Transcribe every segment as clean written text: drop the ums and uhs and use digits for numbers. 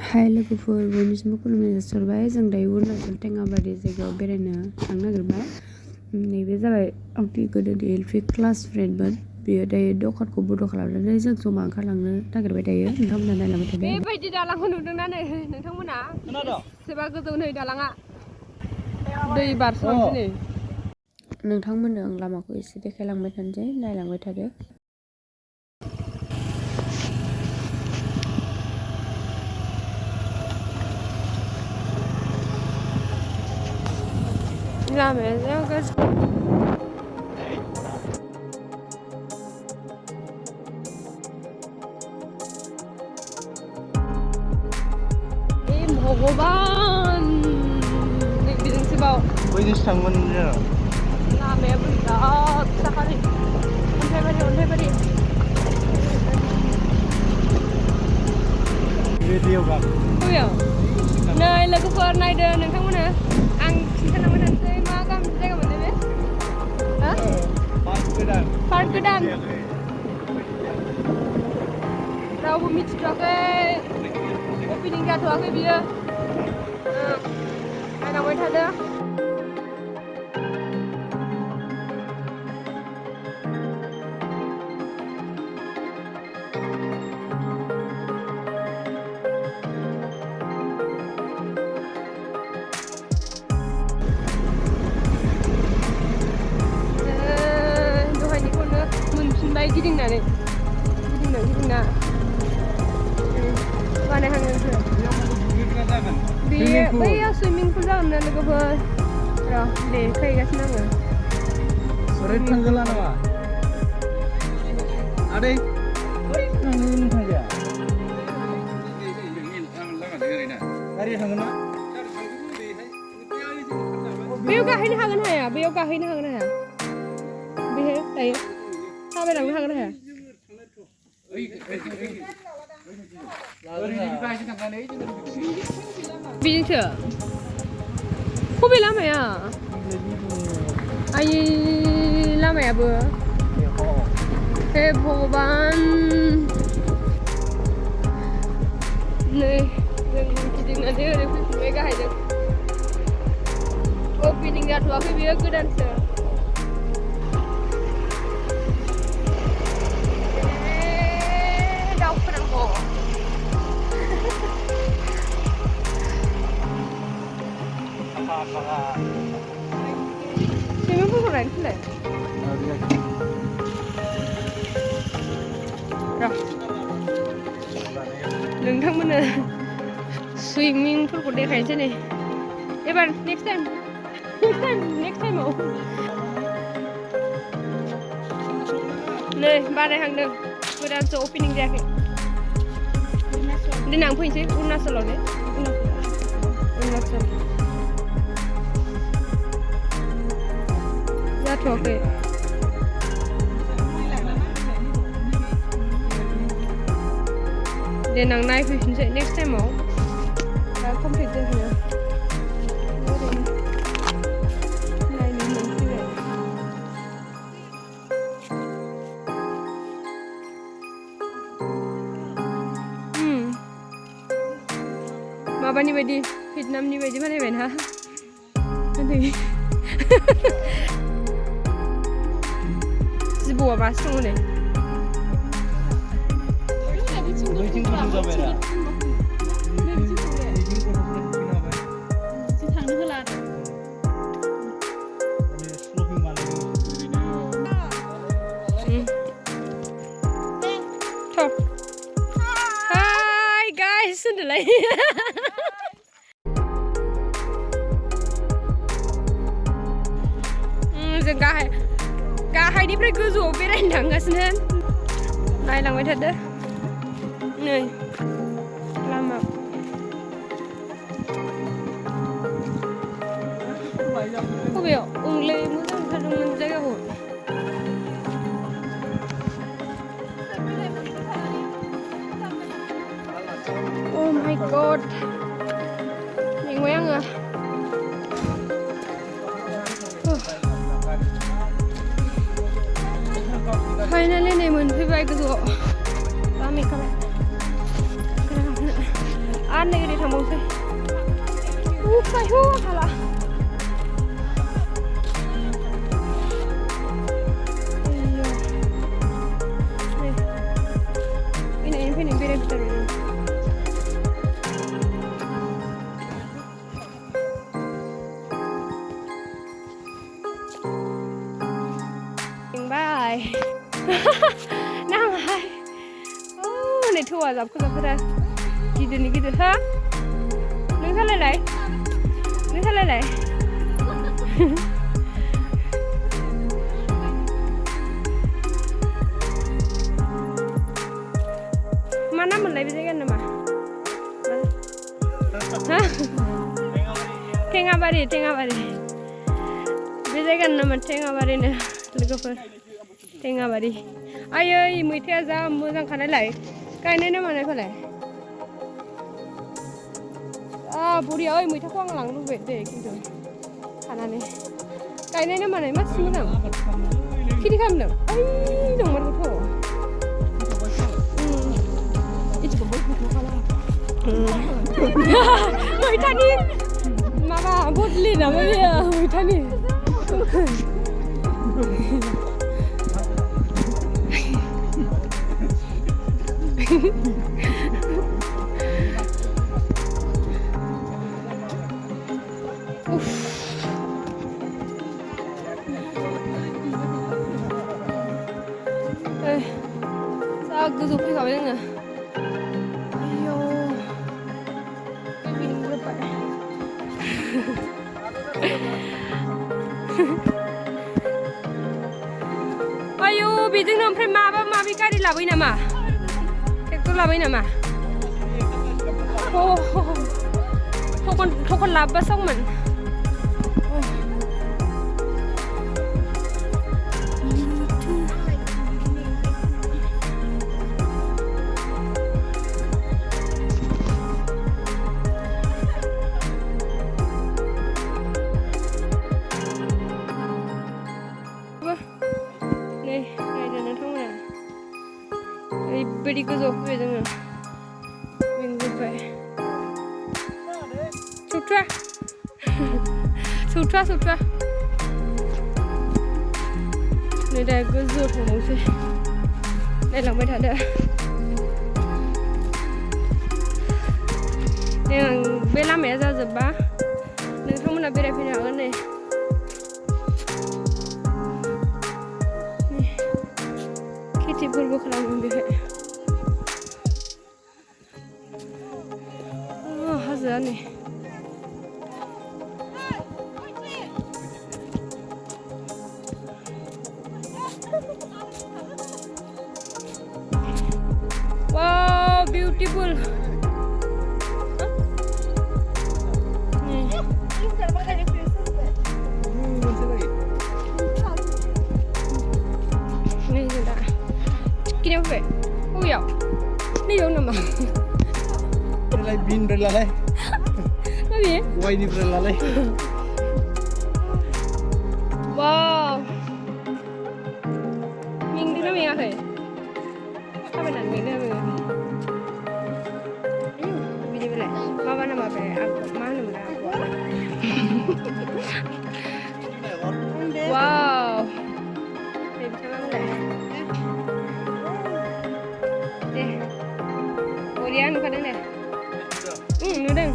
हाय लोगोफोर बयनिसिमबो खुलुमनाय जासिहरबाय जों दायो अरुणाचल टेंगाबारि जायगायाव बेरायनो थांनो नागिरबाय नैबे जाबाय आंनि गोदोनि एलपि क्लास फ्रेन्डमोन बियो दायो दखानखौ बन्द खालामनानै जों जमा ओंखारलांनो नागिरबाय दायो नोंथांमोना नायलांबाय थादो बेबायदि दालांखौ नुदोंना नै नोंथांमोना एसेबा गोजौ नै दालाङा दै बारस'नोसै नै नोंथांमोननो आं लामाखौ एसे देखायलांबाय थानोसै नायलांबाय थादो लामाया जा गाज्रि भगवान बिजोंसो बाव बैजोंसो थांगोन जों लामायाबो बिराद साखारि अन्थाइबारि भिडिअ गान बबेयाव नै लोगोफोर नायदो नोंथांमोना आं खिन्थालांबाय थानोसै मा गामि जायगा मोनलाय बे पार्क गोदान रावबो मिथिथ'वाखै ओपनिं जाथ'वाखै बियो नायलांबाय थादो दहायनिखौनो मोनफिनबाय गिदिंना बानायहांदोंसो बेयो बैयाव सुइमिं पुल जागोन ना लोगोफोर र' देखायगासिनो आङो ओरै थांगोला नामा आदै ओरै थांगोन थांजाया गारि थांगोन ना बेयाव गाहैनो हागोन हाया बेयाव गाहैनो हागोन हाया बेहाय दायो थाबायलांनो हागोन हाया बिदिसो बबे लामाया आयै लामायाबो हे भगबान नै जों गिदिंनानै ओरै फैफिनबाय गाहायजों ओपनिं जाथ'वाखै बेयो गोदानसो दाउफोरांगौ सुइमिं पुलखौ नायनो फैलाय नोंथांमोननो सुइमिं पुलखौ देखायनोसै नै एबार नेक्स्ट टाइमाव नै बानायहांदों गोदानसो अपेनिं जायाखै देनां फैनोसै अरुणाचलाव ने अरुणाचल जाथ'वाखै देनां नायफैफिनसै नेक्स्ट टाइमाव दा कमप्लिट जायाखैना नायनो मोनफैबाय माबानि बायदि भियेटनामनि बायदि बानायबाय ना जिबौआ बासो दङ नै थांनो होला हाय गाइस होनदोलाय जों गाहायनिफ्राय गोजौआव बेरायनो थांगासिनो नायलांबाय थादो नै लामा बबेयाव ओंलै मोजां ओंखारदोंमोन जायगाखौ Oh my god मेंबाय आङो फाइनालि नै मोनफैबाय गोजौआव दा मेखाबाय आरो नै Sayu hala. Ini beda betul ini. Bye. Nang hai. Oh, này thua dọc ra. Gitu nih gitu, ha? Neng salah lại. Neng salah lại. Mana mình lấy bây giờ cái nào mà? Ha? Tengabari. Bây giờ cái nào mà Tengabari nè, Lwgw. Tengabari. Ai ơi, मैथाया जा मोजां खानायलाय. गायनायना मानायफालाय? बुरिया ओइ मैथाखौ आं लांनो लुबैयो दे खिन्थु खानानै गायनायना मानाय मासि मोजां खेथि खालामदों ओइ नंमारगौथ' इदिखौ बयबो खालाम मैथानि माबा बदलि नामा बेयो मैथानि 자 गोजौ फैखाबाय जोङो आयौ बिनि मुराबाय आयौ बेजोंनो ओमफ्राय माबा माबि गारि लाबोयो नामा ट्रेक्टर लाबोयो नामा थखन लाबोबासो दंमोन ओरैबायदि गोजौआव फैबाय जोङो मेंजोब्बाय सौथ्रा नै दा गोजौआव थांबावसै नायलांबाय थादो बे लामाया जाजोबबा नोंथांमोना बेरायफैनो हागोन नै खेथिफोरबो खालामो बेहाय हाजोआ नै वाव beautiful Kini apa? Oh ya, ni yang nama. Relay bin relay. Apa ni? Why ni relay? Wow. Ming di mana yang ada? Apa nak ming di mana? Video bela. Mama nama apa? Aku mana nama aku? Wow. Ini macam mana? Korean bukan ada? Nudeng.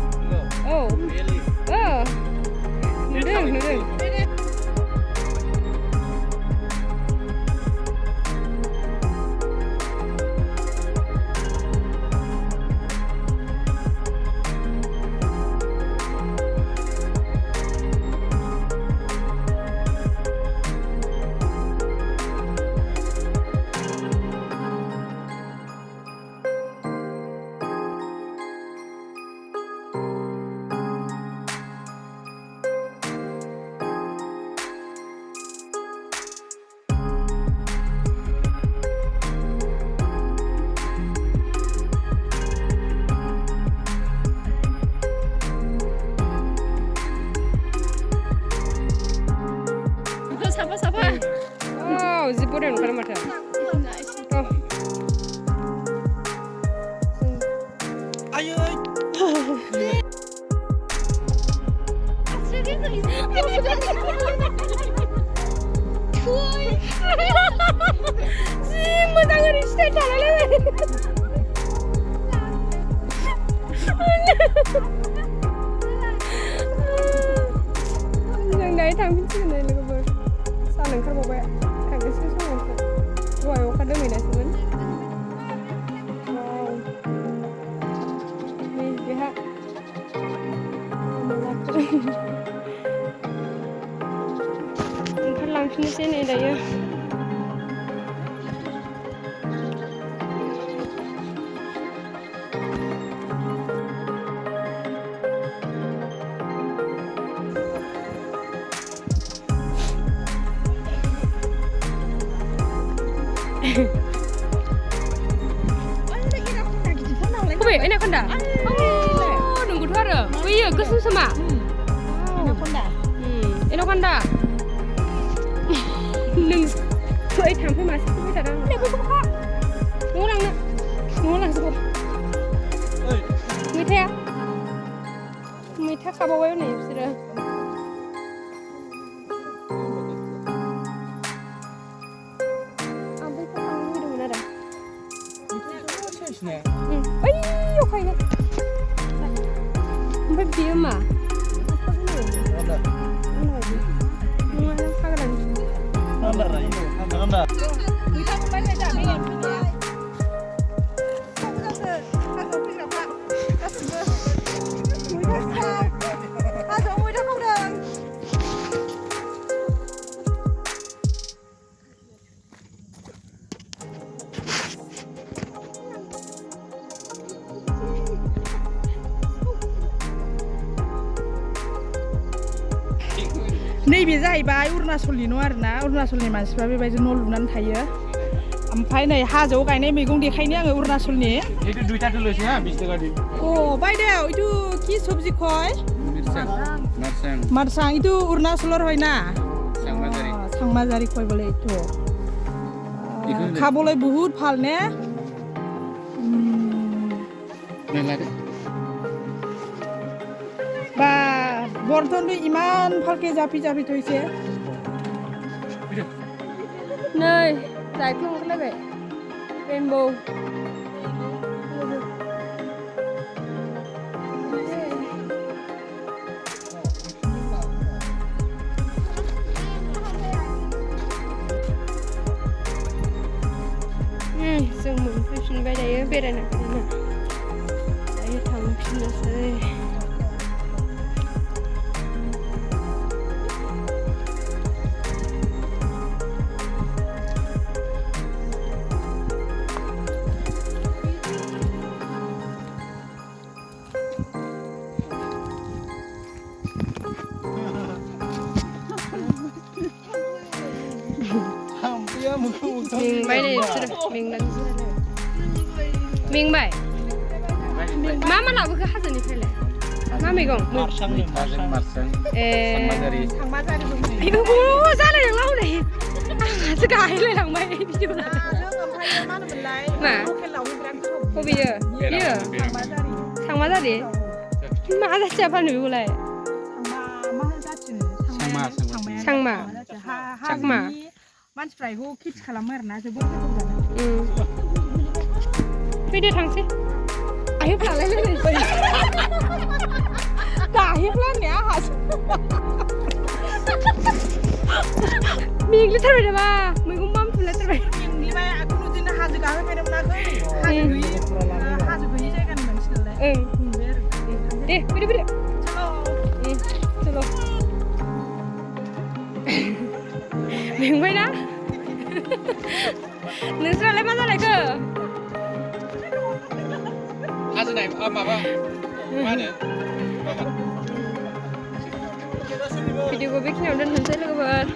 Oh. Oh. Nudeng. जि मोजां ओरै style थालायलायबाय जों दायो थांफिनसिगोन लोगोफोर सान ओंखारबावबाय थांनोसै समावसो दहाय अखा दोमैनायसोमोन नै बेहा ओंखारलांफिननोसै नै दायो बबे एनाकन्दा नंगौथ' आरो बैयो गोसोम सोमा एनाकन्दा नों ओइ थाम्फै मासे फैबाय थादों न'आव लांजोबो मैथा खाबावबाय नै बिसोरो आं बैखौ थांनो लुबैदोंमोन आरो ओइयाव खाहैगोन ओमफ्राय बेयो मा नैबे जाहैबाय अरुणाचलनि न' आरोना अरुणाचलनि मानसिफ्रा बेबायदि न' लुनानै थायो ओमफ्राय नै हाजोआव गायनाय मैगं देखायनो आङो अरुणाचलनि এইটো দুইটা লৈছে হা 20 টাকা দি ও বাইদেউ এইটো কি সবজি কয় মারসাং মারসাং এইটো অৰুণাচলৰ হয় না সাংমাজারি সাংমাজারি কয় বোলে এইটো খাবলৈ বহুত ভাল নে মেলারে বা বৰ্তনটো ইমান ভালকে জাপি জাপি থৈছে नै जायख्लं ओंखारलायबाय रेनबो जों मोनफैफिनबाय दायो बेरायना फैना दायो थांफिननोसै मेंबाय नै बिसोरो मेंबाय मा मा लाबोखो हाजोनिफ्रायलाय मा मैगं मारसां ए साংमाजारि आयौ जालाय नंला हनै आंहासो गाहैलायलांबाय भिडिअ मा बबेयो बियो सांमाजारि मा जाथिया फानो बेखौलाय सांमा मानसिफ्रा बेखौ खेथि खालामो आरोना जोबोद गोथाव जानो फैदो थांसै आयौफ्रालाय गाहेफ्लानाया आंहासो मेंग्लिथारबाय नामा मैगं मामफुलायथारबाय मेंग्लिबाय खुनु दिनै हाजो गाहैफेरनो मोनाखै हाजो गैयि जायगानि मानसि नालाय मेंबाय आरो दे फैदो चलो मेंबायना नोंस्रालाय मा जालायखो हाजोनाय माबा मा होनो भिडिअखौ बेखिनियाव दोनथ'नोसै लोगोफोर